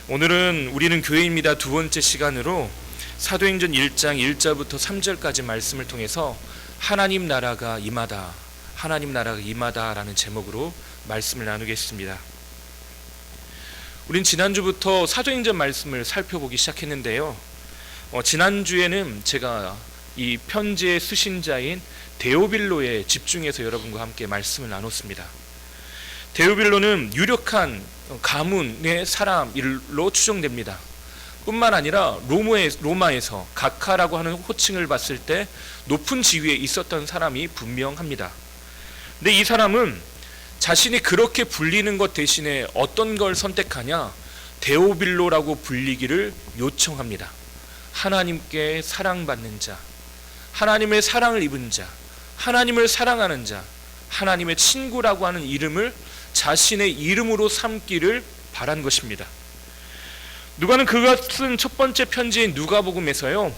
오늘은 우리는 교회입니다 두 번째 시간으로 사도행전 1장 1절부터 3절까지 말씀을 통해서 하나님 나라가 임하다, 하나님 나라가 임하다 라는 제목으로 말씀을 나누겠습니다. 우린 지난주부터 사도행전 말씀을 살펴보기 시작했는데요, 지난주에는 제가 이 편지의 수신자인 데오빌로에 집중해서 여러분과 함께 말씀을 나눴습니다. 데오빌로는 유력한 가문의 사람으로 추정됩니다. 뿐만 아니라 로마에서 각하라고 하는 호칭을 봤을 때 높은 지위에 있었던 사람이 분명합니다. 근데 이 사람은 자신이 그렇게 불리는 것 대신에 어떤 걸 선택하냐? 데오빌로라고 불리기를 요청합니다. 하나님께 사랑받는 자, 하나님의 사랑을 입은 자, 하나님을 사랑하는 자, 하나님의 친구라고 하는 이름을 자신의 이름으로 삼기를 바란 것입니다. 누가는 그가 쓴 첫 번째 편지인 누가복음에서요,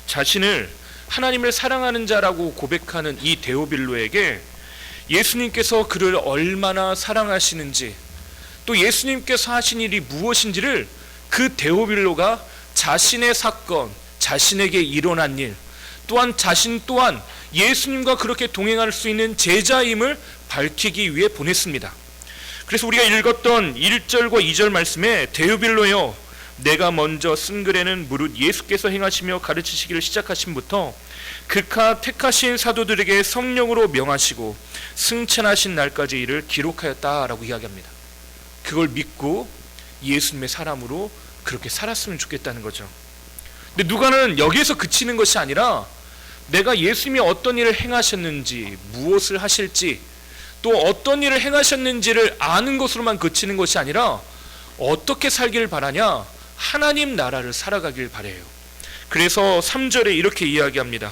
자신을 하나님을 사랑하는 자라고 고백하는 이 데오빌로에게 예수님께서 그를 얼마나 사랑하시는지, 또 예수님께서 하신 일이 무엇인지를 그 데오빌로가 자신의 사건, 자신에게 일어난 일, 또한 자신 또한 예수님과 그렇게 동행할 수 있는 제자임을 밝히기 위해 보냈습니다. 그래서 우리가 읽었던 1절과 2절 말씀에 데오빌로여, 내가 먼저 쓴 글에는 무릇 예수께서 행하시며 가르치시기를 시작하심부터 극하 택하신 사도들에게 성령으로 명하시고 승천하신 날까지 이를 기록하였다라고 이야기합니다. 그걸 믿고 예수님의 사람으로 그렇게 살았으면 좋겠다는 거죠. 근데 누가는 여기에서 그치는 것이 아니라 내가 예수님이 어떤 일을 행하셨는지, 무엇을 하실지, 또 어떤 일을 행하셨는지를 아는 것으로만 그치는 것이 아니라 어떻게 살길 바라냐? 하나님 나라를 살아가길 바래요. 그래서 3절에 이렇게 이야기합니다.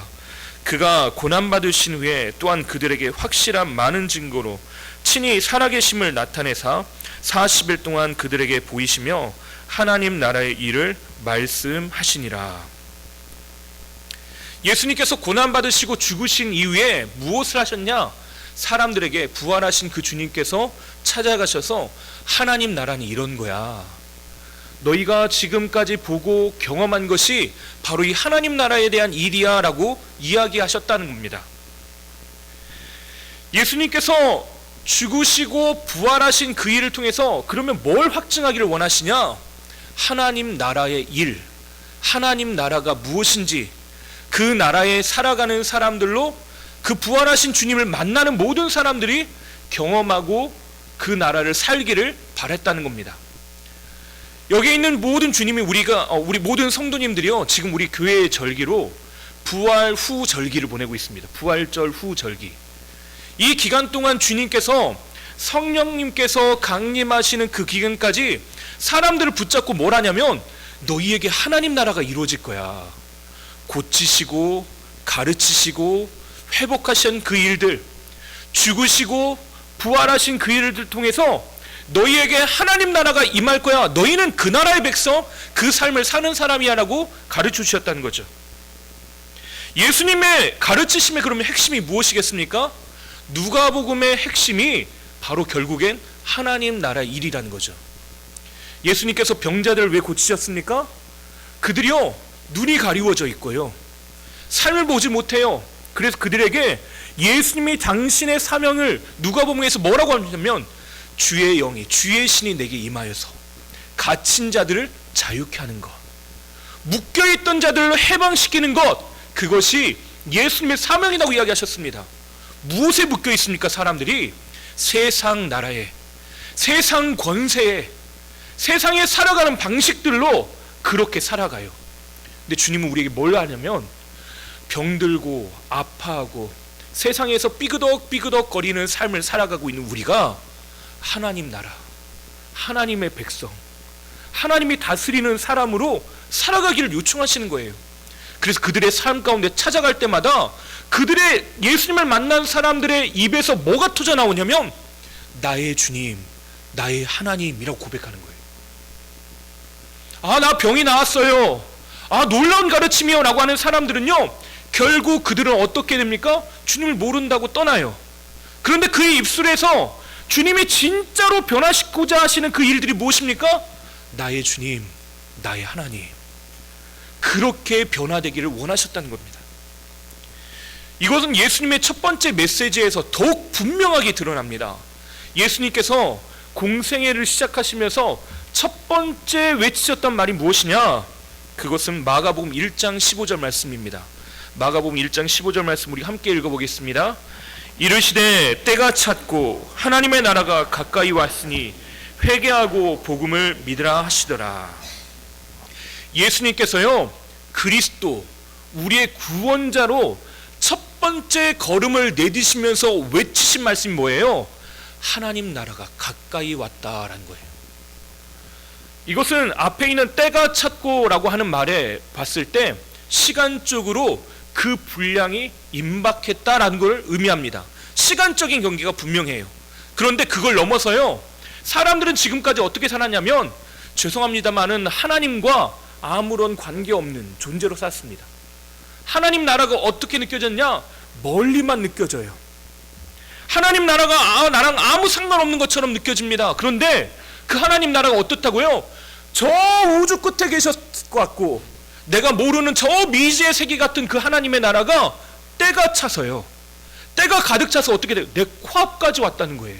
그가 고난받으신 후에 또한 그들에게 확실한 많은 증거로 친히 살아계심을 나타내사 40일 동안 그들에게 보이시며 하나님 나라의 일을 말씀하시니라. 예수님께서 고난받으시고 죽으신 이후에 무엇을 하셨냐? 사람들에게 부활하신 그 주님께서 찾아가셔서 하나님 나라는 이런 거야, 너희가 지금까지 보고 경험한 것이 바로 이 하나님 나라에 대한 일이야 라고 이야기하셨다는 겁니다. 예수님께서 죽으시고 부활하신 그 일을 통해서 그러면 뭘 확증하기를 원하시냐? 하나님 나라의 일, 하나님 나라가 무엇인지, 그 나라에 살아가는 사람들로 그 부활하신 주님을 만나는 모든 사람들이 경험하고 그 나라를 살기를 바랬다는 겁니다. 여기 있는 모든 주님이 우리 모든 성도님들이요, 지금 우리 교회의 절기로 부활 후 절기를 보내고 있습니다. 부활절 후 절기. 이 기간 동안 주님께서, 성령님께서 강림하시는 그 기간까지 사람들을 붙잡고 뭘 하냐면 너희에게 하나님 나라가 이루어질 거야. 고치시고 가르치시고 회복하신 그 일들, 죽으시고 부활하신 그 일을 통해서 너희에게 하나님 나라가 임할 거야. 너희는 그 나라의 백성, 그 삶을 사는 사람이야 라고 가르쳐 주셨다는 거죠. 예수님의 가르치심의 그러면 핵심이 무엇이겠습니까? 누가복음의 핵심이 바로 결국엔 하나님 나라의 일이라는 거죠. 예수님께서 병자들을 왜 고치셨습니까? 그들이요, 눈이 가리워져 있고요, 삶을 보지 못해요. 그래서 그들에게 예수님이 당신의 사명을 누가복음에서 뭐라고 하냐면 주의 영이, 주의 신이 내게 임하여서 갇힌 자들을 자유케 하는 것, 묶여있던 자들을 해방시키는 것, 그것이 예수님의 사명이라고 이야기하셨습니다. 무엇에 묶여있습니까? 사람들이 세상 나라에, 세상 권세에, 세상에 살아가는 방식들로 그렇게 살아가요. 근데 주님은 우리에게 뭘 하냐면 병들고 아파하고 세상에서 삐그덕삐그덕 거리는 삶을 살아가고 있는 우리가 하나님 나라, 하나님의 백성, 하나님이 다스리는 사람으로 살아가기를 요청하시는 거예요. 그래서 그들의 삶 가운데 찾아갈 때마다 그들의 예수님을 만난 사람들의 입에서 뭐가 터져 나오냐면 나의 주님, 나의 하나님이라고 고백하는 거예요. 아, 나 병이 나았어요, 아, 놀라운 가르침이요 라고 하는 사람들은요, 결국 그들은 어떻게 됩니까? 주님을 모른다고 떠나요. 그런데 그의 입술에서 주님이 진짜로 변화시키고자 하시는 그 일들이 무엇입니까? 나의 주님, 나의 하나님, 그렇게 변화되기를 원하셨다는 겁니다. 이것은 예수님의 첫 번째 메시지에서 더욱 분명하게 드러납니다. 예수님께서 공생애를 시작하시면서 첫 번째 외치셨던 말이 무엇이냐? 그것은 마가복음 1장 15절 말씀입니다. 마가복음 1장 15절 말씀 우리 함께 읽어보겠습니다. 이르시되 때가 찼고 하나님의 나라가 가까이 왔으니 회개하고 복음을 믿으라 하시더라. 예수님께서요, 그리스도 우리의 구원자로 첫 번째 걸음을 내디시면서 외치신 말씀이 뭐예요? 하나님 나라가 가까이 왔다라는 거예요. 이것은 앞에 있는 때가 찼고 라고 하는 말에 봤을 때 시간적으로 그 분량이 임박했다라는 걸 의미합니다. 시간적인 경계가 분명해요. 그런데 그걸 넘어서요, 사람들은 지금까지 어떻게 살았냐면, 죄송합니다마는 하나님과 아무런 관계없는 존재로 살았습니다. 하나님 나라가 어떻게 느껴졌냐? 멀리만 느껴져요. 하나님 나라가 나랑 아무 상관없는 것처럼 느껴집니다. 그런데 그 하나님 나라가 어떻다고요? 저 우주 끝에 계셨을 것 같고, 내가 모르는 저 미지의 세계 같은 그 하나님의 나라가 때가 차서요, 때가 가득 차서 어떻게 돼요? 내 코앞까지 왔다는 거예요.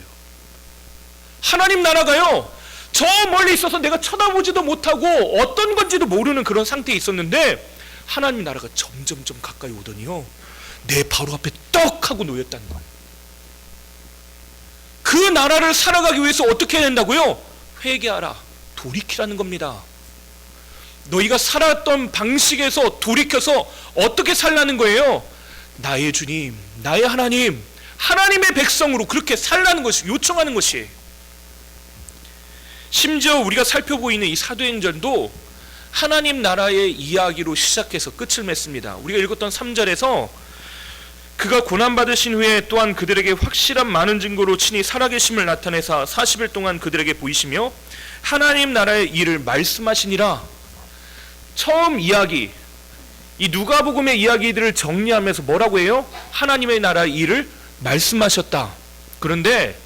하나님 나라가요, 저 멀리 있어서 내가 쳐다보지도 못하고 어떤 건지도 모르는 그런 상태에 있었는데, 하나님 나라가 점점점 가까이 오더니요, 내 바로 앞에 떡 하고 놓였다는 거예요. 그 나라를 살아가기 위해서 어떻게 해야 된다고요? 회개하라, 돌이키라는 겁니다. 너희가 살았던 방식에서 돌이켜서 어떻게 살라는 거예요? 나의 주님, 나의 하나님, 하나님의 백성으로 그렇게 살라는 것이, 요청하는 것이. 심지어 우리가 살펴보이는 이 사도행전도 하나님 나라의 이야기로 시작해서 끝을 맺습니다. 우리가 읽었던 3절에서 그가 고난받으신 후에 또한 그들에게 확실한 많은 증거로 친히 살아계심을 나타내사 40일 동안 그들에게 보이시며 하나님 나라의 일을 말씀하시니라. 처음 이야기, 이 누가복음의 이야기들을 정리하면서 뭐라고 해요? 하나님의 나라의 일을 말씀하셨다. 그런데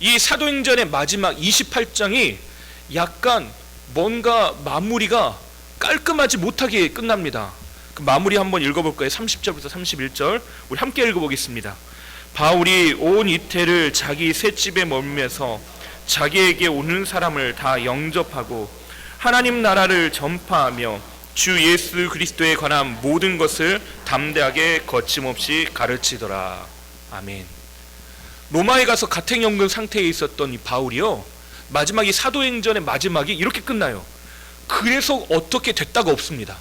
이 사도행전의 마지막 28장이 약간 뭔가 마무리가 깔끔하지 못하게 끝납니다. 그 마무리 한번 읽어볼까요? 30절부터 31절 우리 함께 읽어보겠습니다. 바울이 온 이태를 자기 셋집에 머물면서 자기에게 오는 사람을 다 영접하고 하나님 나라를 전파하며 주 예수 그리스도에 관한 모든 것을 담대하게 거침없이 가르치더라. 아멘. 로마에 가서 가택연금 상태에 있었던 이 바울이요, 마지막 이 사도행전의 마지막이 이렇게 끝나요. 그래서 어떻게 됐다가 없습니다.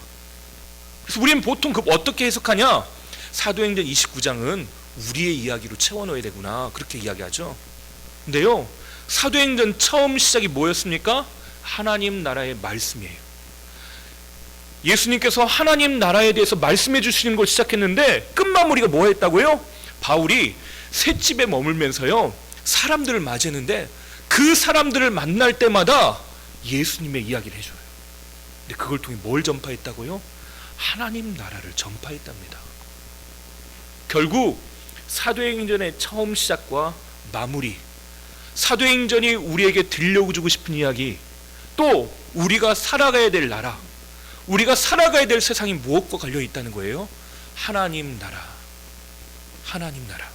그래서 우리는 보통 그 어떻게 해석하냐? 사도행전 29장은 우리의 이야기로 채워넣어야 되구나, 그렇게 이야기하죠. 근데요, 사도행전 처음 시작이 뭐였습니까? 하나님 나라의 말씀이에요. 예수님께서 하나님 나라에 대해서 말씀해 주시는 걸 시작했는데 끝마무리가 뭐였다고요? 바울이 셋집에 머물면서요, 사람들을 맞이했는데 그 사람들을 만날 때마다 예수님의 이야기를 해줘요. 근데 그걸 통해 뭘 전파했다고요? 하나님 나라를 전파했답니다. 결국 사도행전의 처음 시작과 마무리, 사도행전이 우리에게 들려주고 싶은 이야기, 또 우리가 살아가야 될 나라, 우리가 살아가야 될 세상이 무엇과 관련 있다는 거예요? 하나님 나라, 하나님 나라.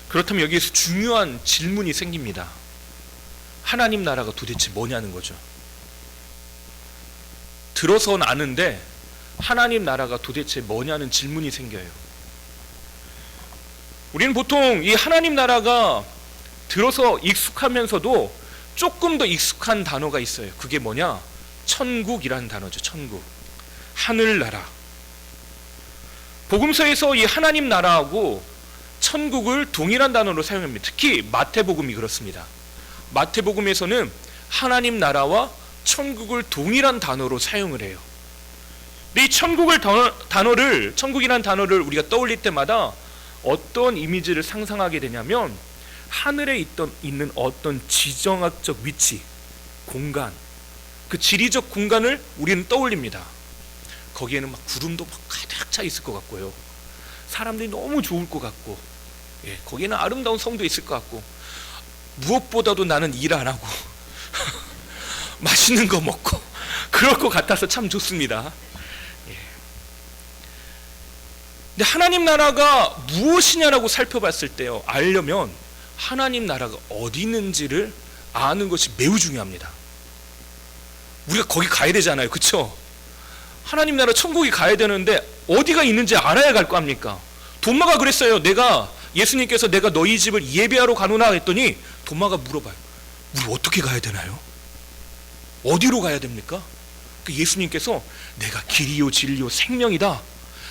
그렇다면 여기에서 중요한 질문이 생깁니다. 하나님 나라가 도대체 뭐냐는 거죠. 들어서는 아는데 하나님 나라가 도대체 뭐냐는 질문이 생겨요. 우리는 보통 이 하나님 나라가 들어서 익숙하면서도 조금 더 익숙한 단어가 있어요. 그게 뭐냐? 천국이라는 단어죠. 천국, 하늘나라. 복음서에서 이 하나님 나라하고 천국을 동일한 단어로 사용합니다. 특히 마태복음이 그렇습니다. 마태복음에서는 하나님 나라와 천국을 동일한 단어로 사용을 해요. 근데 이 천국이라는 단어를 우리가 떠올릴 때마다 어떤 이미지를 상상하게 되냐면, 하늘에 있는 어떤 지정학적 위치, 공간, 그 지리적 공간을 우리는 떠올립니다. 거기에는 막 구름도 막 가득 차 있을 것 같고요, 사람들이 너무 좋을 것 같고, 거기에는 아름다운 성도 있을 것 같고, 무엇보다도 나는 일 안 하고 맛있는 거 먹고 그럴 것 같아서 참 좋습니다. 예. 근데 하나님 나라가 무엇이냐라고 살펴봤을 때요, 알려면 하나님 나라가 어디 있는지를 아는 것이 매우 중요합니다. 우리가 거기 가야 되잖아요, 그렇죠? 하나님 나라 천국에 가야 되는데 어디가 있는지 알아야 갈 거 아닙니까? 도마가 그랬어요. 예수님께서 내가 너희 집을 예배하러 가노나 했더니 도마가 물어봐요. 우리 어떻게 가야 되나요? 어디로 가야 됩니까? 예수님께서 내가 길이요 진리요 생명이다.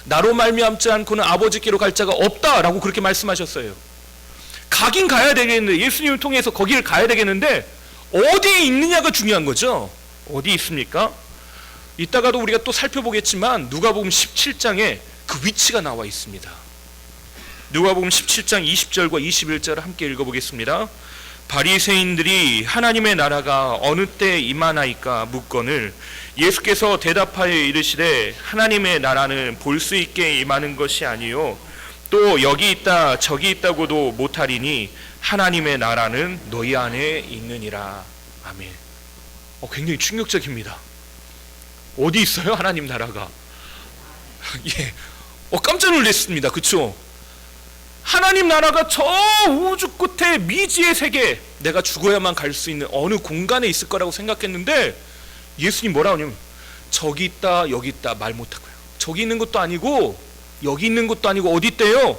나로 말미암지 않고는 아버지께로 갈 자가 없다라고 그렇게 말씀하셨어요. 가긴 가야 되겠는데, 예수님을 통해서 거기를 가야 되겠는데 어디에 있느냐가 중요한 거죠. 어디 있습니까? 이따가도 우리가 또 살펴보겠지만 누가복음 17장에 그 위치가 나와 있습니다. 누가복음 17장 20절과 21절을 함께 읽어보겠습니다. 바리새인들이 하나님의 나라가 어느 때 임하나이까 묻거늘 예수께서 대답하여 이르시되 하나님의 나라는 볼 수 있게 임하는 것이 아니요 또 여기 있다 저기 있다고도 못하리니 하나님의 나라는 너희 안에 있느니라. 아멘. 굉장히 충격적입니다. 어디 있어요? 하나님 나라가. 예, 깜짝 놀랐습니다. 그렇죠? 하나님 나라가 저 우주 끝에 미지의 세계, 내가 죽어야만 갈 수 있는 어느 공간에 있을 거라고 생각했는데 예수님 뭐라고 하냐면 저기 있다 여기 있다 말 못하고요. 저기 있는 것도 아니고 여기 있는 것도 아니고 어디 있대요?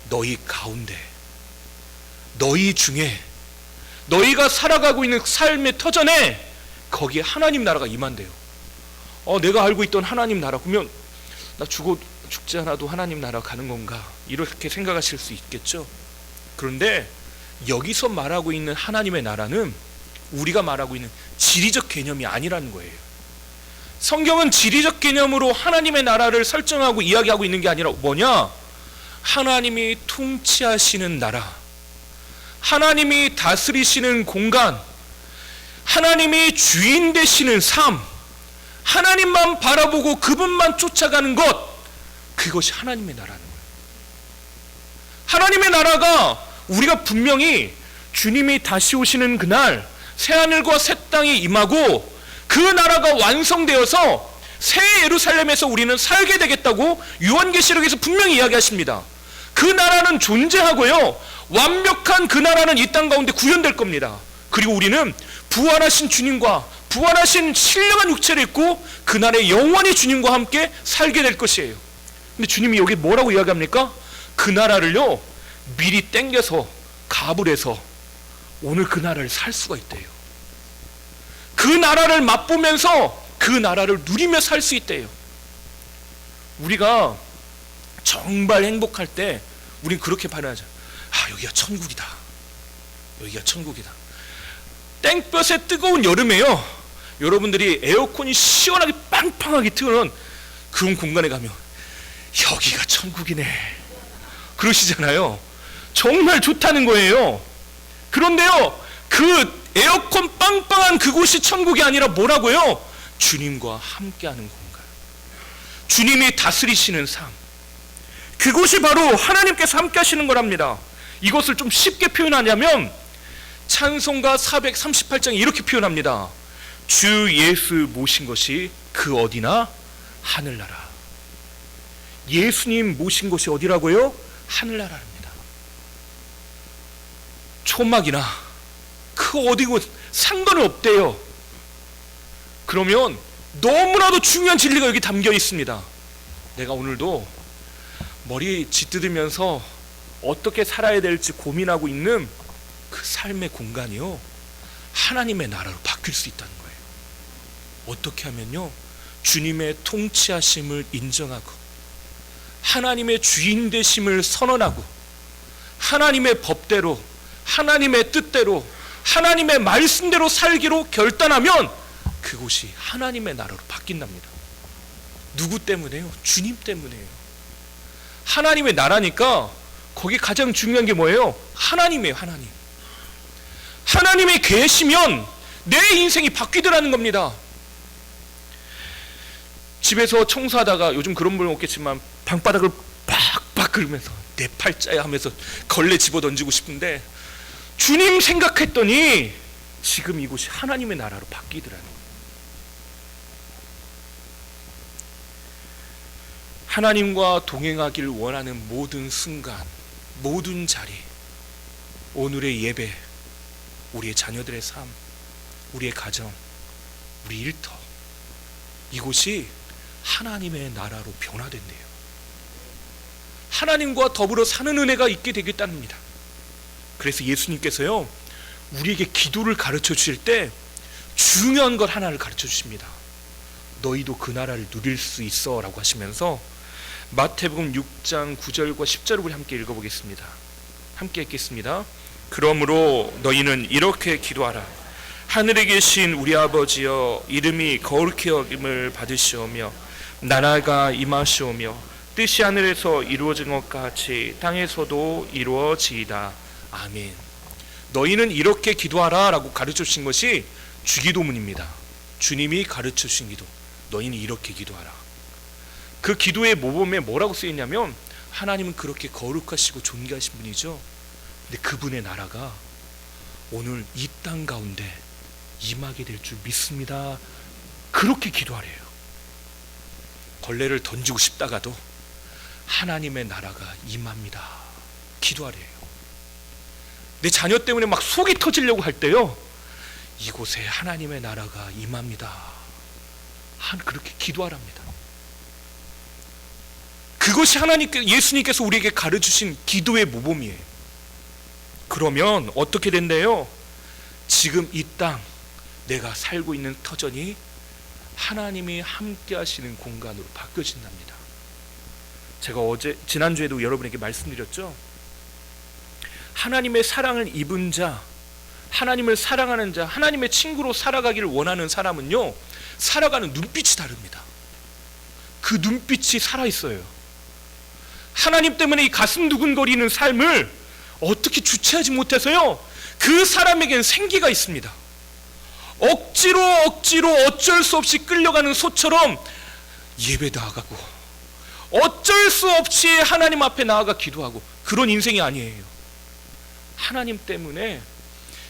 너희 가운데, 너희 중에, 너희가 살아가고 있는 삶의 터전에 거기에 하나님 나라가 임한대요. 내가 알고 있던 하나님 나라, 그러면 나 죽지 않아도 하나님 나라 가는 건가, 이렇게 생각하실 수 있겠죠. 그런데 여기서 말하고 있는 하나님의 나라는 우리가 말하고 있는 지리적 개념이 아니라는 거예요. 성경은 지리적 개념으로 하나님의 나라를 설정하고 이야기하고 있는 게 아니라 뭐냐? 하나님이 통치하시는 나라, 하나님이 다스리시는 공간, 하나님이 주인 되시는 삶, 하나님만 바라보고 그분만 쫓아가는 것, 그것이 하나님의 나라는 거예요. 하나님의 나라가 우리가 분명히 주님이 다시 오시는 그날 새하늘과 새 땅이 임하고 그 나라가 완성되어서 새 예루살렘에서 우리는 살게 되겠다고 요한계시록에서 분명히 이야기하십니다. 그 나라는 존재하고요, 완벽한 그 나라는 이 땅 가운데 구현될 겁니다. 그리고 우리는 부활하신 주님과 부활하신 신령한 육체를 입고 그날에 영원히 주님과 함께 살게 될 것이에요. 근데 주님이 여기 뭐라고 이야기합니까? 그 나라를요 미리 땡겨서 갑을 해서 오늘 그 나라를 살 수가 있대요. 그 나라를 맛보면서 그 나라를 누리며 살 수 있대요. 우리가 정말 행복할 때 우린 그렇게 반응하죠. 여기가 천국이다, 여기가 천국이다. 땡볕에 뜨거운 여름에요, 여러분들이 에어컨이 시원하게 빵빵하게 트는 그런 공간에 가면 여기가 천국이네 그러시잖아요. 정말 좋다는 거예요. 그런데요, 그 에어컨 빵빵한 그곳이 천국이 아니라 뭐라고요? 주님과 함께하는 공간, 주님이 다스리시는 삶, 그곳이 바로 하나님께서 함께하시는 거랍니다. 이것을 좀 쉽게 표현하냐면 찬송가 438장에 이렇게 표현합니다. 주 예수 모신 것이 그 어디나 하늘나라. 예수님 모신 것이 어디라고요? 하늘나라입니다. 초막이나 그 어디고 상관은 없대요. 그러면 너무나도 중요한 진리가 여기 담겨 있습니다. 내가 오늘도 머리 짓뜯으면서 어떻게 살아야 될지 고민하고 있는 그 삶의 공간이요, 하나님의 나라로 바뀔 수 있다는 거예요. 어떻게 하면요, 주님의 통치하심을 인정하고 하나님의 주인 되심을 선언하고 하나님의 법대로, 하나님의 뜻대로, 하나님의 말씀대로 살기로 결단하면 그곳이 하나님의 나라로 바뀐답니다. 누구 때문에요? 주님 때문에요. 하나님의 나라니까 거기 가장 중요한 게 뭐예요? 하나님이에요. 하나님. 하나님이 계시면 내 인생이 바뀌더라는 겁니다. 집에서 청소하다가, 요즘 그런 분은 없겠지만 방바닥을 빡빡 긁으면서 내 팔자야 하면서 걸레 집어던지고 싶은데 주님 생각했더니 지금 이곳이 하나님의 나라로 바뀌더라는 거예요. 하나님과 동행하길 원하는 모든 순간, 모든 자리, 오늘의 예배, 우리의 자녀들의 삶, 우리의 가정, 우리 일터, 이곳이 하나님의 나라로 변화된대요. 하나님과 더불어 사는 은혜가 있게 되겠답니다. 그래서 예수님께서요, 우리에게 기도를 가르쳐 주실 때 중요한 것 하나를 가르쳐 주십니다. 너희도 그 나라를 누릴 수 있어 라고 하시면서 마태복음 6장 9절과 10절을 우리 함께 읽어보겠습니다. 함께 읽겠습니다. 그러므로 너희는 이렇게 기도하라. 하늘에 계신 우리 아버지여, 이름이 거룩히 여김을 받으시오며 나라가 임하시오며 뜻이 하늘에서 이루어진 것 같이 땅에서도 이루어지이다. 아멘. 너희는 이렇게 기도하라 라고 가르쳐 주신 것이 주기도문입니다. 주님이 가르쳐 주신 기도, 너희는 이렇게 기도하라. 그 기도의 모범에 뭐라고 쓰였냐면, 하나님은 그렇게 거룩하시고 존귀하신 분이죠. 근데 그분의 나라가 오늘 이 땅 가운데 임하게 될 줄 믿습니다. 그렇게 기도하래요. 걸레를 던지고 싶다가도 하나님의 나라가 임합니다. 기도하래요. 내 자녀 때문에 막 속이 터지려고 할 때요, 이곳에 하나님의 나라가 임합니다. 그렇게 기도하랍니다. 그것이 예수님께서 우리에게 가르쳐주신 기도의 모범이에요. 그러면 어떻게 된대요? 지금 이 땅 내가 살고 있는 터전이 하나님이 함께 하시는 공간으로 바뀌어진답니다. 제가 지난주에도 여러분에게 말씀드렸죠. 하나님의 사랑을 입은 자, 하나님을 사랑하는 자, 하나님의 친구로 살아가기를 원하는 사람은요, 살아가는 눈빛이 다릅니다. 그 눈빛이 살아있어요. 하나님 때문에 이 가슴 두근거리는 삶을 어떻게 주체하지 못해서요, 그 사람에겐 생기가 있습니다. 억지로 어쩔 수 없이 끌려가는 소처럼 예배 나아가고, 어쩔 수 없이 하나님 앞에 나아가 기도하고, 그런 인생이 아니에요. 하나님 때문에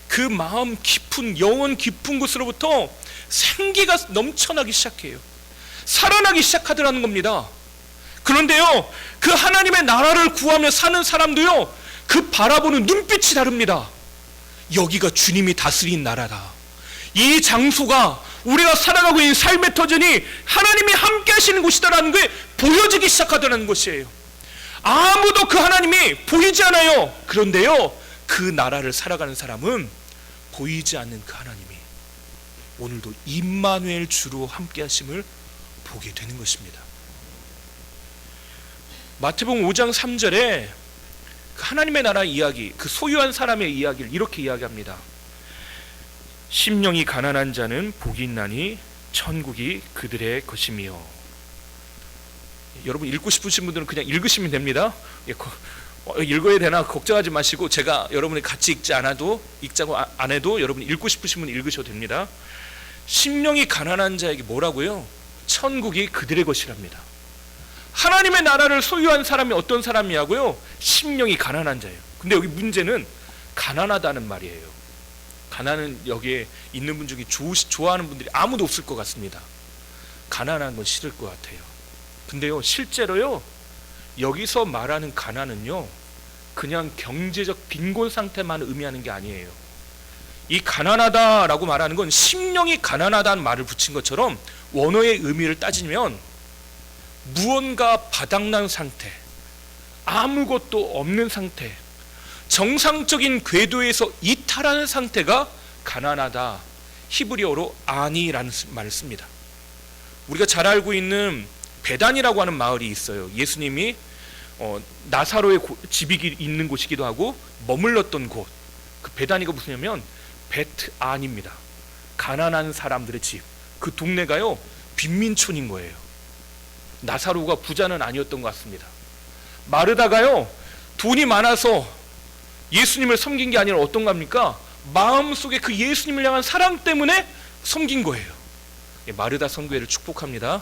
그 마음 깊은, 영혼 깊은 곳으로부터 생기가 넘쳐나기 시작해요. 살아나기 시작하더라는 겁니다. 그런데요, 그 하나님의 나라를 구하며 사는 사람도요, 그 바라보는 눈빛이 다릅니다. 여기가 주님이 다스린 나라다. 이 장소가, 우리가 살아가고 있는 삶의 터전이 하나님이 함께 하시는 곳이다라는 게 보여지기 시작하더라는 것이에요. 아무도 그 하나님이 보이지 않아요. 그런데요, 그 나라를 살아가는 사람은 보이지 않는 그 하나님이 오늘도 임마누엘 주로 함께 하심을 보게 되는 것입니다. 마태복음 5장 3절에 그 하나님의 나라 이야기, 그 소유한 사람의 이야기를 이렇게 이야기합니다. 심령이 가난한 자는 복이 있나니 천국이 그들의 것이며. 여러분 읽고 싶으신 분들은 그냥 읽으시면 됩니다. 읽어야 되나 걱정하지 마시고, 제가 여러분이 같이 읽지 읽자고 안 해도 여러분이 읽고 싶으신 분 읽으셔도 됩니다. 심령이 가난한 자에게 뭐라고요? 천국이 그들의 것이랍니다. 하나님의 나라를 소유한 사람이 어떤 사람이냐고요? 심령이 가난한 자예요. 근데 여기 문제는 가난하다는 말이에요. 가난은 여기에 있는 분 중에 좋아하는 분들이 아무도 없을 것 같습니다. 가난한 건 싫을 것 같아요. 근데요, 실제로요, 여기서 말하는 가난은요, 그냥 경제적 빈곤 상태만 의미하는 게 아니에요. 이 가난하다라고 말하는 건 심령이 가난하다는 말을 붙인 것처럼 원어의 의미를 따지면 무언가 바닥난 상태, 아무것도 없는 상태, 정상적인 궤도에서 이탈하는 상태가 가난하다. 히브리어로 아니라는 말을 씁니다. 우리가 잘 알고 있는 베단이라고 하는 마을이 있어요. 예수님이 나사로의 집이 있는 곳이기도 하고 머물렀던 곳. 그 베단이가 무슨냐면 베트안입니다. 가난한 사람들의 집. 그 동네가요, 빈민촌인 거예요. 나사로가 부자는 아니었던 것 같습니다. 마르다가요, 돈이 많아서 예수님을 섬긴 게 아니라 어떤 겁니까? 마음속에 그 예수님을 향한 사랑 때문에 섬긴 거예요. 마르다 선교회를 축복합니다.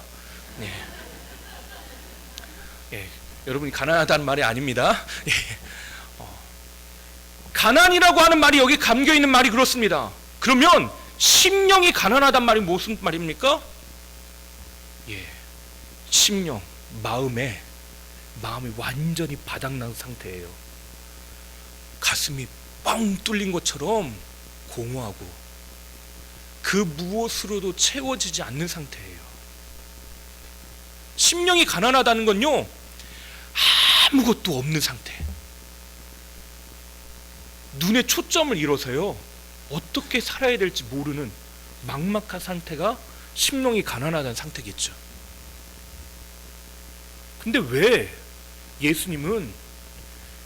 네. 여러분이 가난하다는 말이 아닙니다. 가난이라고 하는 말이 여기 감겨있는 말이 그렇습니다. 그러면 심령이 가난하단 말이 무슨 말입니까? 심령, 마음이 완전히 바닥난 상태예요. 가슴이 뻥 뚫린 것처럼 공허하고 그 무엇으로도 채워지지 않는 상태예요. 심령이 가난하다는 건요, 아무것도 없는 상태. 눈에 초점을 잃어서요, 어떻게 살아야 될지 모르는 막막한 상태가 심령이 가난하다는 상태겠죠. 근데 왜 예수님은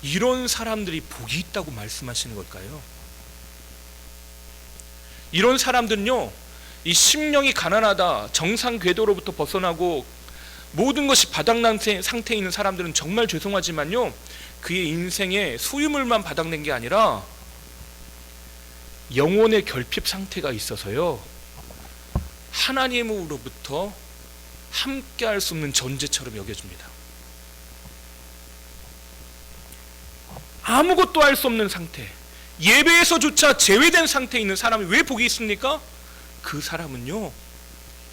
이런 사람들이 복이 있다고 말씀하시는 걸까요? 이런 사람들은요, 이 심령이 가난하다, 정상 궤도로부터 벗어나고 모든 것이 바닥난 상태에 있는 사람들은 정말 죄송하지만요, 그의 인생에 소유물만 바닥낸 게 아니라 영혼의 결핍 상태가 있어서요, 하나님으로부터 함께 할 수 없는 존재처럼 여겨집니다. 아무것도 할 수 없는 상태, 예배에서조차 제외된 상태에 있는 사람이 왜 복이 있습니까? 그 사람은요,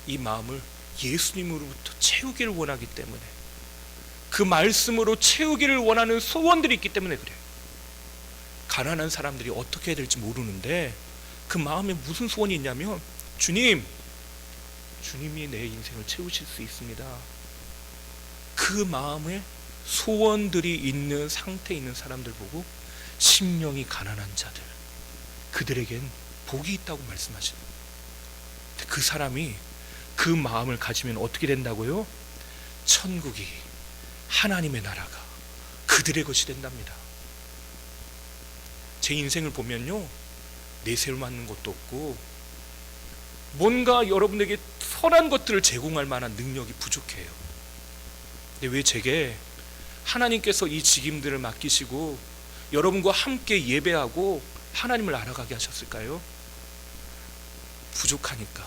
이 마음을 예수님으로부터 채우기를 원하기 때문에, 그 말씀으로 채우기를 원하는 소원들이 있기 때문에 그래요. 가난한 사람들이 어떻게 해야 될지 모르는데 그 마음에 무슨 소원이 있냐면, 주님이 내 인생을 채우실 수 있습니다. 그 마음에 소원들이 있는 상태에 있는 사람들 보고 심령이 가난한 자들, 그들에겐 복이 있다고 말씀하시는, 그 사람이 그 마음을 가지면 어떻게 된다고요? 천국이, 하나님의 나라가 그들의 것이 된답니다. 제 인생을 보면요, 내세울 맞는 것도 없고 뭔가 여러분에게 선한 것들을 제공할 만한 능력이 부족해요. 근데 왜 제게 하나님께서 이 직임들을 맡기시고 여러분과 함께 예배하고 하나님을 알아가게 하셨을까요? 부족하니까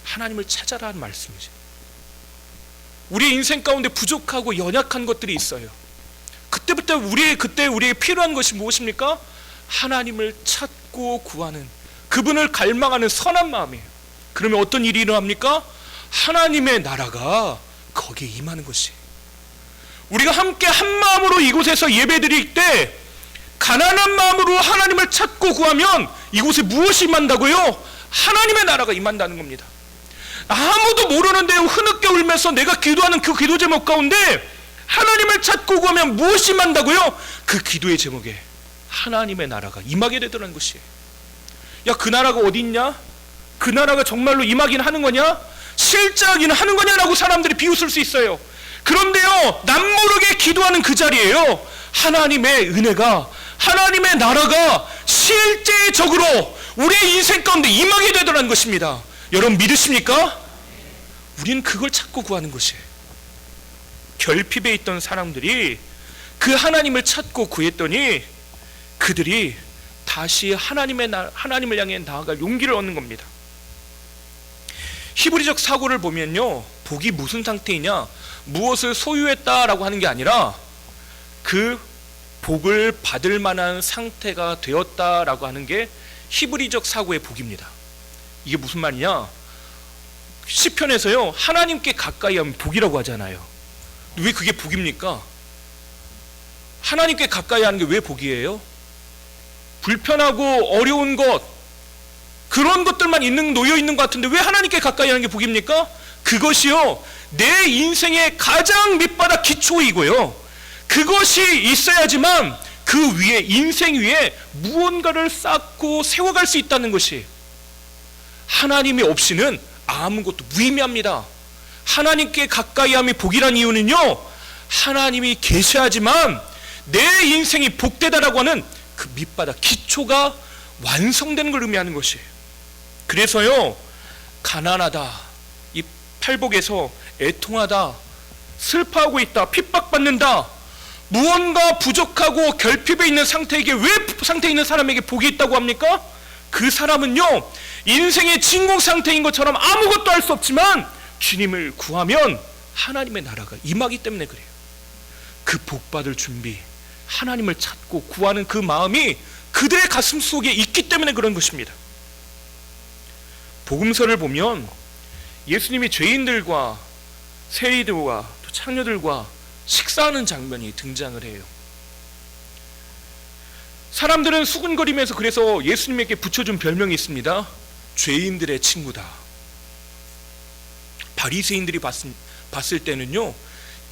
하나님을 찾아라는 말씀이죠. 우리의 인생 가운데 부족하고 연약한 것들이 있어요. 그때부터 우리에게 필요한 것이 무엇입니까? 하나님을 찾고 구하는, 그분을 갈망하는 선한 마음이에요. 그러면 어떤 일이 일어납니까? 하나님의 나라가 거기에 임하는 것이. 우리가 함께 한 마음으로 이곳에서 예배드릴 때 가난한 마음으로 하나님을 찾고 구하면 이곳에 무엇이 임한다고요? 하나님의 나라가 임한다는 겁니다. 아무도 모르는데 흐느껴 울면서 내가 기도하는 그 기도 제목 가운데 하나님을 찾고 구하면 무엇이 임한다고요? 그 기도의 제목에 하나님의 나라가 임하게 되더라는 것이에요. 야, 그 나라가 어디 있냐? 그 나라가 정말로 임하긴 하는 거냐? 실제하기는 하는 거냐라고 사람들이 비웃을 수 있어요. 그런데요, 남모르게 기도하는 그 자리에요, 하나님의 은혜가, 하나님의 나라가 실제적으로 우리의 인생 가운데 임하게 되더라는 것입니다. 여러분 믿으십니까? 우리는 그걸 찾고 구하는 것이에요. 결핍에 있던 사람들이 그 하나님을 찾고 구했더니 그들이 다시 하나님을 향해 나아갈 용기를 얻는 겁니다. 히브리적 사고를 보면요, 복이 무슨 상태이냐, 무엇을 소유했다라고 하는 게 아니라 그 복을 받을 만한 상태가 되었다라고 하는 게 히브리적 사고의 복입니다. 이게 무슨 말이냐, 시편에서요, 하나님께 가까이 하면 복이라고 하잖아요. 왜 그게 복입니까? 하나님께 가까이 하는 게 왜 복이에요? 불편하고 어려운 것, 그런 것들만 놓여 있는 것 같은데 왜 하나님께 가까이 하는 게 복입니까? 그것이요, 내 인생의 가장 밑바닥 기초이고요, 그것이 있어야지만 그 위에, 인생 위에 무언가를 쌓고 세워갈 수 있다는 것이, 하나님이 없이는 아무것도 무의미합니다. 하나님께 가까이함이 복이란 이유는요, 하나님이 계셔야지만 내 인생이 복되다라고 하는 그 밑바닥 기초가 완성되는 걸 의미하는 것이에요. 그래서요, 가난하다, 이 팔복에서 애통하다, 슬퍼하고 있다, 핍박받는다, 무언가 부족하고 결핍에 있는 상태에 있는 사람에게 복이 있다고 합니까? 그 사람은요, 인생의 진공 상태인 것처럼 아무것도 할 수 없지만 주님을 구하면 하나님의 나라가 임하기 때문에 그래요. 그 복받을 준비, 하나님을 찾고 구하는 그 마음이 그들의 가슴 속에 있기 때문에 그런 것입니다. 복음서를 보면 예수님이 죄인들과 세리들과 또 창녀들과 식사하는 장면이 등장을 해요. 사람들은 수군거리면서 그래서 예수님에게 붙여준 별명이 있습니다. 죄인들의 친구다. 바리새인들이 봤을 때는요,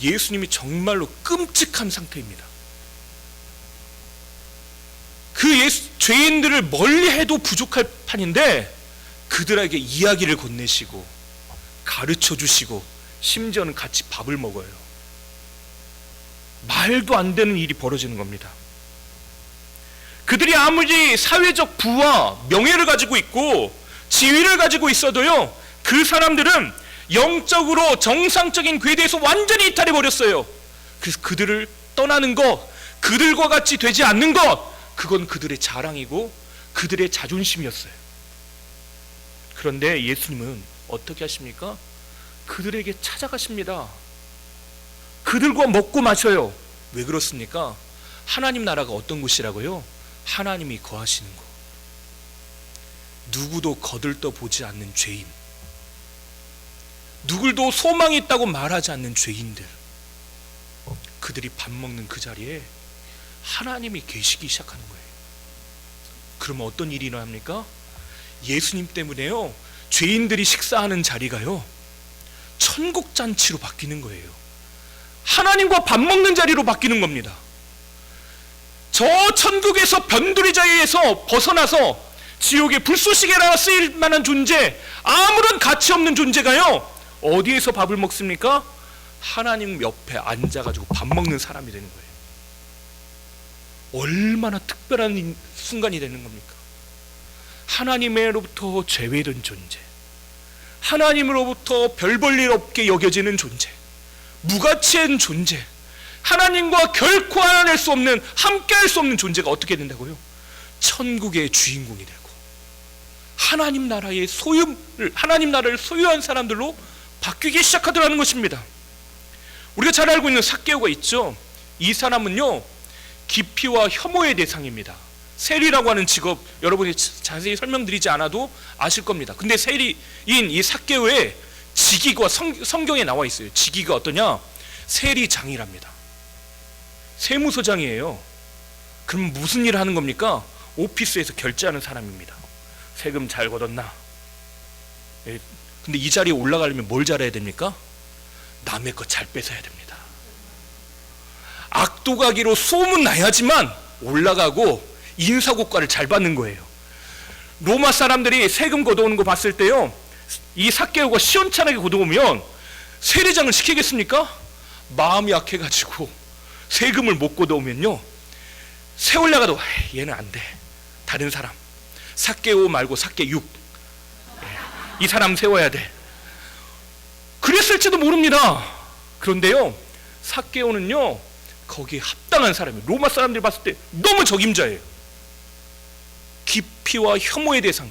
예수님이 정말로 끔찍한 상태입니다. 그 죄인들을 멀리해도 부족할 판인데 그들에게 이야기를 건네시고 가르쳐 주시고 심지어는 같이 밥을 먹어요. 말도 안 되는 일이 벌어지는 겁니다. 그들이 아무리 사회적 부와 명예를 가지고 있고 지위를 가지고 있어도요, 그 사람들은 영적으로 정상적인 궤도에서 완전히 이탈해 버렸어요. 그래서 그들을 떠나는 것, 그들과 같이 되지 않는 것, 그건 그들의 자랑이고 그들의 자존심이었어요. 그런데 예수님은 어떻게 하십니까? 그들에게 찾아가십니다. 그들과 먹고 마셔요. 왜 그렇습니까? 하나님 나라가 어떤 곳이라고요? 하나님이 거하시는 곳. 누구도 거들떠 보지 않는 죄인, 누구도 소망이 있다고 말하지 않는 죄인들, 그들이 밥 먹는 그 자리에 하나님이 계시기 시작하는 거예요. 그러면 어떤 일이 일어납니까? 예수님 때문에요, 죄인들이 식사하는 자리가요, 천국 잔치로 바뀌는 거예요. 하나님과 밥 먹는 자리로 바뀌는 겁니다. 저 천국에서 변두리 자리에서 벗어나서 지옥의 불쏘시개라 쓰일 만한 존재, 아무런 가치 없는 존재가요, 어디에서 밥을 먹습니까? 하나님 옆에 앉아가지고 밥 먹는 사람이 되는 거예요. 얼마나 특별한 순간이 되는 겁니까? 하나님으로부터 제외된 존재, 하나님으로부터 별 볼 일 없게 여겨지는 존재, 무가치한 존재, 하나님과 결코 알아낼 수 없는, 함께할 수 없는 존재가 어떻게 된다고요? 천국의 주인공이 되고 하나님 나라의 하나님 나라를 소유한 사람들로 바뀌기 시작하더라는 것입니다. 우리가 잘 알고 있는 삭개오가 있죠. 이 사람은요, 기피와 혐오의 대상입니다. 세리라고 하는 직업, 여러분이 자세히 설명드리지 않아도 아실 겁니다. 근데 세리인 이 삭개오의 직위가 성경에 나와 있어요. 직위가 어떠냐? 세리장이랍니다. 세무서장이에요. 그럼 무슨 일을 하는 겁니까? 오피스에서 결제하는 사람입니다. 세금 잘 걷었나? 근데 이 자리에 올라가려면 뭘 잘해야 됩니까? 남의 거 잘 뺏어야 됩니다. 악도가기로 소문나야지만 올라가고 인사고과를 잘 받는 거예요. 로마 사람들이 세금 걷어오는 거 봤을 때요, 이 삭개오가 시원찮게 걷어오면 세리장을 시키겠습니까? 마음이 약해가지고 세금을 못 걷어오면요, 세우려가도 얘는 안 돼, 다른 사람, 삭개오 말고 삭개육, 이 사람 세워야 돼, 그랬을지도 모릅니다. 그런데요, 삭개오는요, 거기에 합당한 사람이에요. 로마 사람들이 봤을 때 너무 적임자예요. 기피와 혐오의 대상,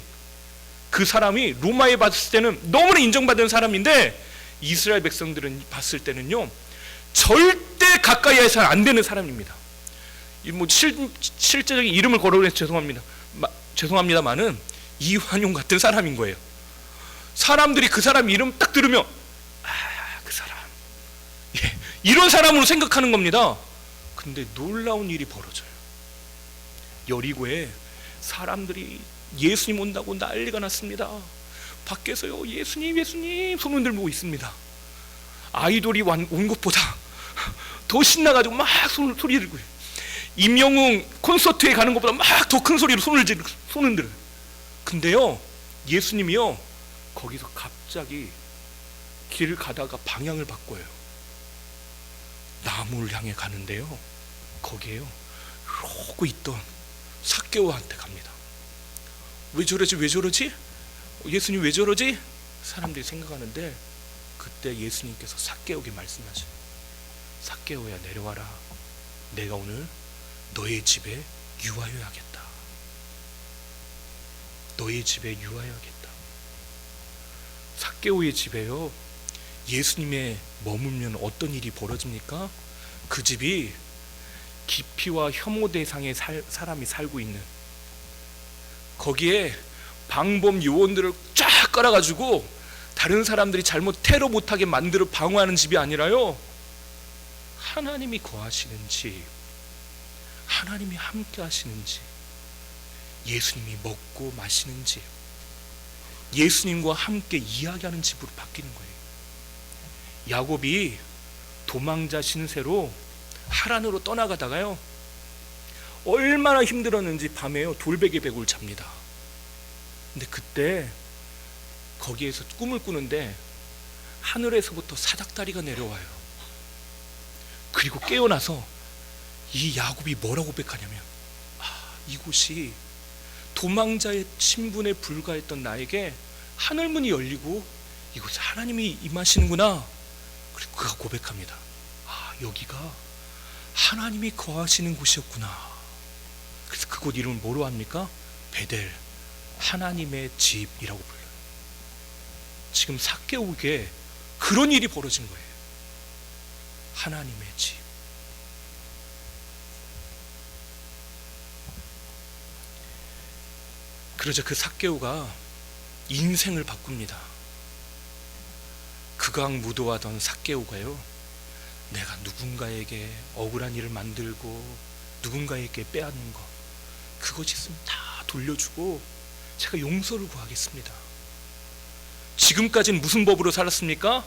그 사람이 로마에 봤을 때는 너무나 인정받은 사람인데 이스라엘 백성들은 봤을 때는요, 절대 가까이 해서는 안 되는 사람입니다. 뭐 실제적인 이름을 거론해서 죄송합니다만은 이환용 같은 사람인 거예요. 사람들이 그 사람 이름 딱 들으면 그 사람, 이런 사람으로 생각하는 겁니다. 근데 놀라운 일이 벌어져요. 여리고에 사람들이 예수님 온다고 난리가 났습니다. 밖에서요, 예수님 예수님 손을 들고 있습니다. 아이돌이 온 것보다 더 신나가지고 막 소리 들고, 임영웅 콘서트에 가는 것보다 막 더 큰 소리로 손을 들어요. 근데요, 예수님이요, 거기서 갑자기 길을 가다가 방향을 바꿔요. 나무를 향해 가는데요, 거기에요, 이러고 있던 삭개오한테 갑니다. 왜 저러지? 왜 저러지? 예수님 왜 저러지? 사람들이 생각하는데 그때 예수님께서 삭개오에게 말씀하셔요. 삭개오야, 내려와라. 내가 오늘 너의 집에 유하여야겠다. 너의 집에 유하여야겠다. 삭개오의 집에요, 예수님의 머물면 어떤 일이 벌어집니까? 그 집이 기피와 혐오 대상의 사람이 살고 있는, 거기에 방범 요원들을 쫙 깔아가지고 다른 사람들이 테러 못하게 만들어 방어하는 집이 아니라요, 하나님이 거하시는 집, 하나님이 함께 하시는 집, 예수님이 먹고 마시는 집, 예수님과 함께 이야기하는 집으로 바뀌는 거예요. 야곱이 도망자 신세로 하란으로 떠나가다가요, 얼마나 힘들었는지 밤에요 돌베개백을 잡니다. 근데 그때 거기에서 꿈을 꾸는데 하늘에서부터 사닥다리가 내려와요. 그리고 깨어나서 이 야곱이 뭐라고 고백하냐면, 이곳이 도망자의 신분에 불과했던 나에게 하늘문이 열리고 이곳에 하나님이 임하시는구나. 그리고 그가 고백합니다. 여기가 하나님이 거하시는 곳이었구나. 그래서 그곳 이름을 뭐로 합니까? 베델, 하나님의 집이라고 불러요. 지금 삭개오에게 그런 일이 벌어진 거예요. 하나님의 집. 그러자 그 삭개오가 인생을 바꿉니다. 극악무도하던 삭개오가요, 내가 누군가에게 억울한 일을 만들고 누군가에게 빼앗는 것, 그것이 있으면 다 돌려주고 제가 용서를 구하겠습니다. 지금까지는 무슨 법으로 살았습니까?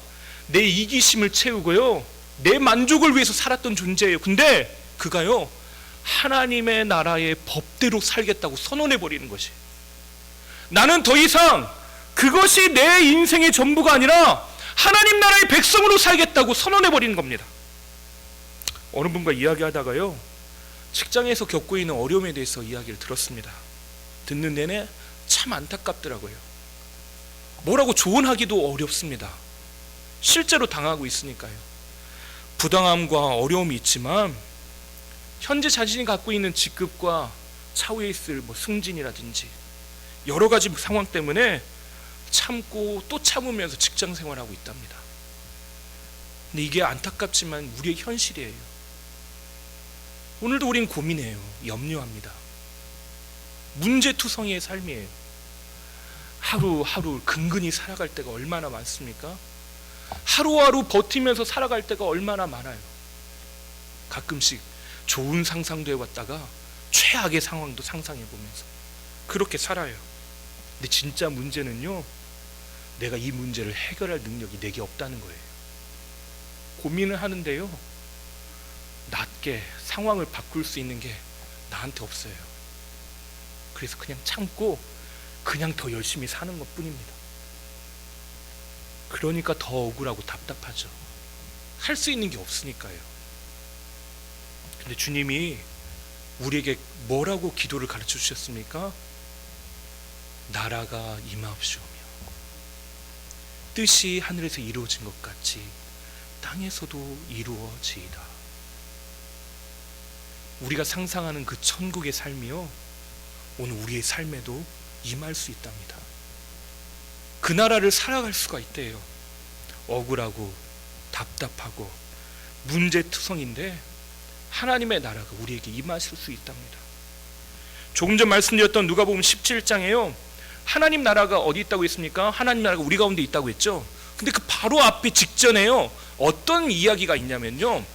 내 이기심을 채우고요, 내 만족을 위해서 살았던 존재예요. 근데 그가요, 하나님의 나라의 법대로 살겠다고 선언해버리는 것이, 나는 더 이상 그것이 내 인생의 전부가 아니라 하나님 나라의 백성으로 살겠다고 선언해버리는 겁니다. 어느 분과 이야기하다가요, 직장에서 겪고 있는 어려움에 대해서 이야기를 들었습니다. 듣는 내내 참 안타깝더라고요. 뭐라고 조언하기도 어렵습니다. 실제로 당하고 있으니까요. 부당함과 어려움이 있지만 현재 자신이 갖고 있는 직급과 차후에 있을 승진이라든지 여러 가지 상황 때문에 참고 또 참으면서 직장 생활하고 있답니다. 근데 이게 안타깝지만 우리의 현실이에요. 오늘도 우린 고민해요. 염려합니다. 문제투성이의 삶이에요. 하루하루 근근히 살아갈 때가 얼마나 많습니까? 하루하루 버티면서 살아갈 때가 얼마나 많아요. 가끔씩 좋은 상상도 해왔다가 최악의 상황도 상상해보면서 그렇게 살아요. 근데 진짜 문제는요, 내가 이 문제를 해결할 능력이 내게 없다는 거예요. 고민을 하는데요, 낮게 상황을 바꿀 수 있는 게 나한테 없어요. 그래서 그냥 참고 그냥 더 열심히 사는 것 뿐입니다. 그러니까 더 억울하고 답답하죠. 할 수 있는 게 없으니까요. 근데 주님이 우리에게 뭐라고 기도를 가르쳐 주셨습니까? 나라가 임하옵시오며 뜻이 하늘에서 이루어진 것 같이 땅에서도 이루어지이다. 우리가 상상하는 그 천국의 삶이요, 오늘 우리의 삶에도 임할 수 있답니다. 그 나라를 살아갈 수가 있대요. 억울하고 답답하고 문제투성인데 하나님의 나라가 우리에게 임하실 수 있답니다. 조금 전 말씀드렸던 누가복음 17장에요, 하나님 나라가 어디 있다고 했습니까? 하나님 나라가 우리 가운데 있다고 했죠. 근데 그 바로 앞에 직전에요, 어떤 이야기가 있냐면요,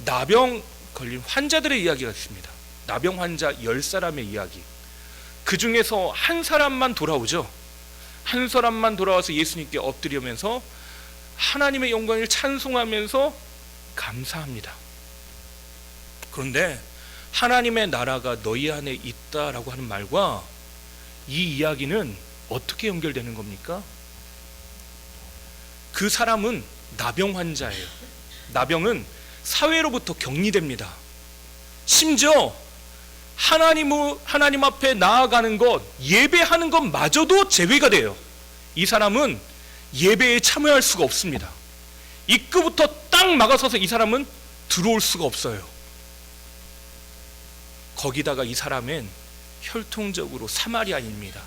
나병 걸린 환자들의 이야기가 있습니다. 나병 환자 10사람의 이야기. 그 중에서 한 사람만 돌아오죠. 한 사람만 돌아와서 예수님께 엎드리면서 하나님의 영광을 찬송하면서 감사합니다. 그런데 하나님의 나라가 너희 안에 있다라고 하는 말과 이 이야기는 어떻게 연결되는 겁니까? 그 사람은 나병 환자예요. 나병은 사회로부터 격리됩니다. 심지어 하나님 앞에 나아가는 것, 예배하는 것마저도 제외가 돼요. 이 사람은 예배에 참여할 수가 없습니다. 입구부터 딱 막아서서 이 사람은 들어올 수가 없어요. 거기다가 이 사람은 혈통적으로 사마리아인입니다.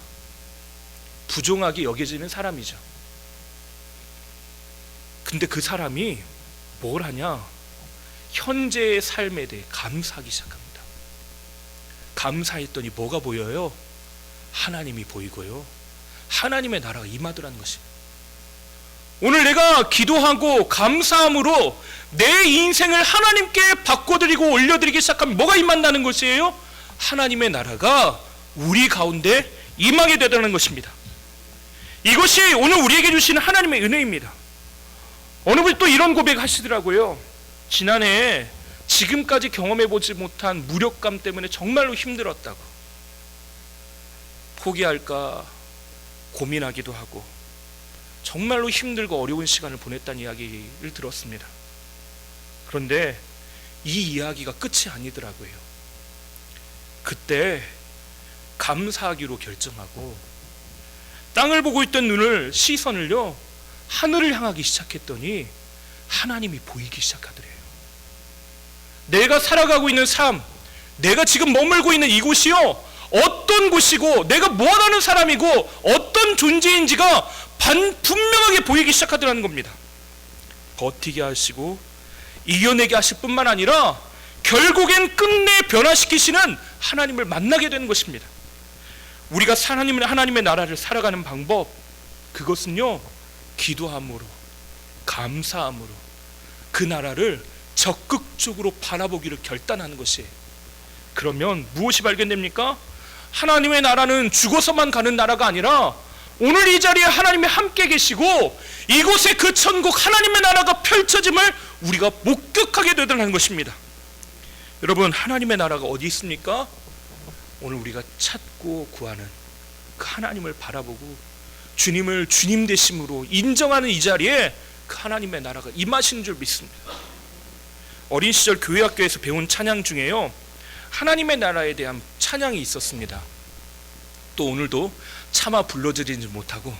부정하게 여겨지는 사람이죠. 근데 그 사람이 뭘 하냐? 현재의 삶에 대해 감사하기 시작합니다. 감사했더니 뭐가 보여요? 하나님이 보이고요, 하나님의 나라가 임하더라는 것입니다. 오늘 내가 기도하고 감사함으로 내 인생을 하나님께 바꿔드리고 올려드리기 시작하면 뭐가 임한다는 것이에요? 하나님의 나라가 우리 가운데 임하게 되다는 것입니다. 이것이 오늘 우리에게 주시는 하나님의 은혜입니다. 어느 분이 또 이런 고백하시더라고요. 지난해 지금까지 경험해보지 못한 무력감 때문에 정말로 힘들었다고. 포기할까 고민하기도 하고 정말로 힘들고 어려운 시간을 보냈다는 이야기를 들었습니다. 그런데 이 이야기가 끝이 아니더라고요. 그때 감사하기로 결정하고 땅을 보고 있던 시선을요 하늘을 향하기 시작했더니 하나님이 보이기 시작하더래요. 내가 살아가고 있는 삶, 내가 지금 머물고 있는 이곳이요 어떤 곳이고 내가 뭐하는 사람이고 어떤 존재인지가 분명하게 보이기 시작하더라는 겁니다. 버티게 하시고 이겨내게 하실 뿐만 아니라 결국엔 끝내 변화시키시는 하나님을 만나게 되는 것입니다. 우리가 하나님의 나라를 살아가는 방법, 그것은요 기도함으로 감사함으로 그 나라를 적극적으로 바라보기를 결단하는 것이에요. 그러면 무엇이 발견됩니까? 하나님의 나라는 죽어서만 가는 나라가 아니라 오늘 이 자리에 하나님이 함께 계시고 이곳에 그 천국 하나님의 나라가 펼쳐짐을 우리가 목격하게 되더라는 것입니다. 여러분, 하나님의 나라가 어디 있습니까? 오늘 우리가 찾고 구하는 그 하나님을 바라보고 주님을 주님 되심으로 인정하는 이 자리에 그 하나님의 나라가 임하시는 줄 믿습니다. 어린 시절 교회학교에서 배운 찬양 중에요 하나님의 나라에 대한 찬양이 있었습니다. 또 오늘도 차마 불러드리지 못하고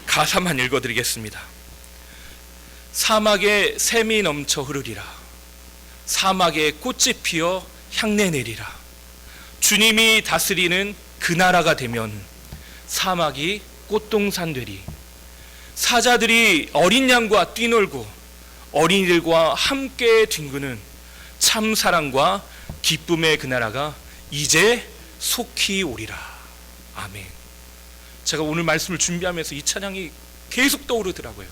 가사만 읽어드리겠습니다. 사막에 샘이 넘쳐 흐르리라. 사막에 꽃이 피어 향내 내리라. 주님이 다스리는 그 나라가 되면 사막이 꽃동산 되리. 사자들이 어린 양과 뛰놀고 어린이들과 함께 뒹구는 참 사랑과 기쁨의 그 나라가 이제 속히 오리라. 아멘. 제가 오늘 말씀을 준비하면서 이 찬양이 계속 떠오르더라고요.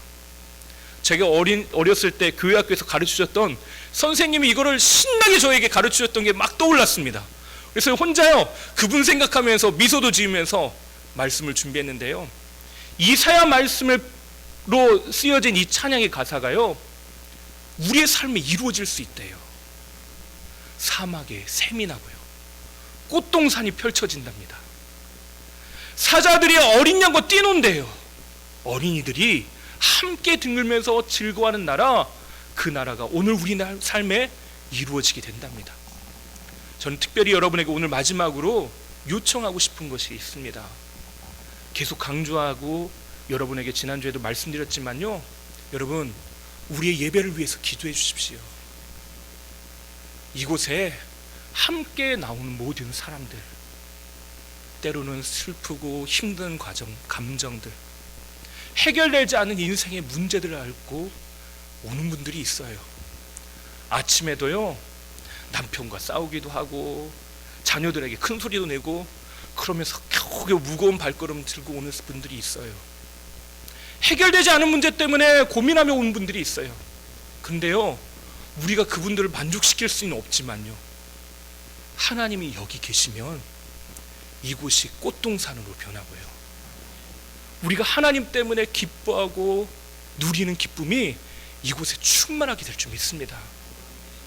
제가 어렸을 때 교회학교에서 가르치셨던 선생님이 이거를 신나게 저에게 가르치셨던 게 막 떠올랐습니다. 그래서 혼자요 그분 생각하면서 미소도 지으면서 말씀을 준비했는데요, 이사야 말씀으로 쓰여진 이 찬양의 가사가요 우리의 삶에 이루어질 수 있대요. 사막에 샘이 나고요 꽃동산이 펼쳐진답니다. 사자들이 어린 양과 뛰논대요. 어린이들이 함께 뒹굴면서 즐거워하는 나라, 그 나라가 오늘 우리 삶에 이루어지게 된답니다. 저는 특별히 여러분에게 오늘 마지막으로 요청하고 싶은 것이 있습니다. 계속 강조하고 여러분에게 지난주에도 말씀드렸지만요, 여러분 우리의 예배를 위해서 기도해 주십시오. 이곳에 함께 나오는 모든 사람들, 때로는 슬프고 힘든 과정, 감정들, 해결되지 않은 인생의 문제들을 앓고 오는 분들이 있어요. 아침에도요 남편과 싸우기도 하고 자녀들에게 큰 소리도 내고 그러면서 겨우겨우 무거운 발걸음 들고 오는 분들이 있어요. 해결되지 않은 문제 때문에 고민하며 오는 분들이 있어요. 근데요 우리가 그분들을 만족시킬 수는 없지만요, 하나님이 여기 계시면 이곳이 꽃동산으로 변하고요, 우리가 하나님 때문에 기뻐하고 누리는 기쁨이 이곳에 충만하게 될 줄 믿습니다.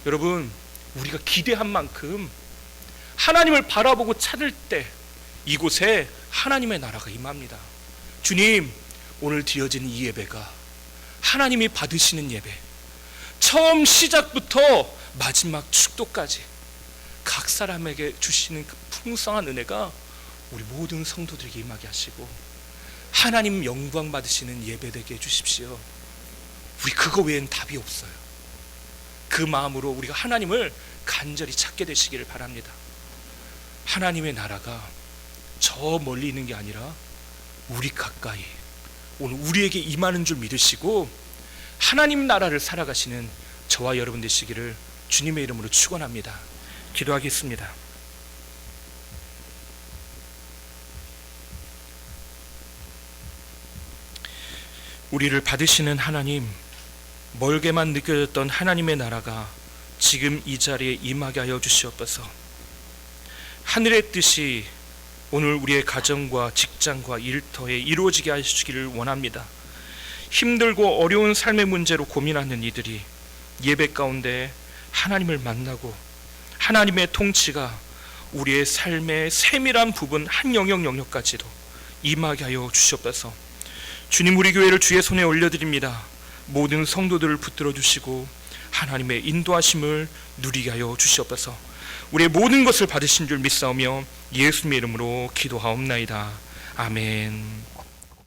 여러분, 우리가 기대한 만큼 하나님을 바라보고 찾을 때 이곳에 하나님의 나라가 임합니다. 주님, 오늘 드려지는 이 예배가 하나님이 받으시는 예배, 처음 시작부터 마지막 축도까지 각 사람에게 주시는 그 풍성한 은혜가 우리 모든 성도들에게 임하게 하시고 하나님 영광 받으시는 예배 되게 해주십시오. 우리 그거 외엔 답이 없어요. 그 마음으로 우리가 하나님을 간절히 찾게 되시기를 바랍니다. 하나님의 나라가 저 멀리 있는 게 아니라 우리 가까이 오늘 우리에게 임하는 줄 믿으시고 하나님 나라를 살아가시는 저와 여러분 되시기를 주님의 이름으로 축원합니다. 기도하겠습니다. 우리를 받으시는 하나님, 멀게만 느껴졌던 하나님의 나라가 지금 이 자리에 임하게 하여 주시옵소서. 하늘의 뜻이 오늘 우리의 가정과 직장과 일터에 이루어지게 하시기를 원합니다. 힘들고 어려운 삶의 문제로 고민하는 이들이 예배 가운데 하나님을 만나고 하나님의 통치가 우리의 삶의 세밀한 부분 한 영역까지도 임하게 하여 주시옵소서. 주님, 우리 교회를 주의 손에 올려드립니다. 모든 성도들을 붙들어 주시고 하나님의 인도하심을 누리게 하여 주시옵소서. 우리의 모든 것을 받으신 줄 믿사오며 예수님의 이름으로 기도하옵나이다. 아멘.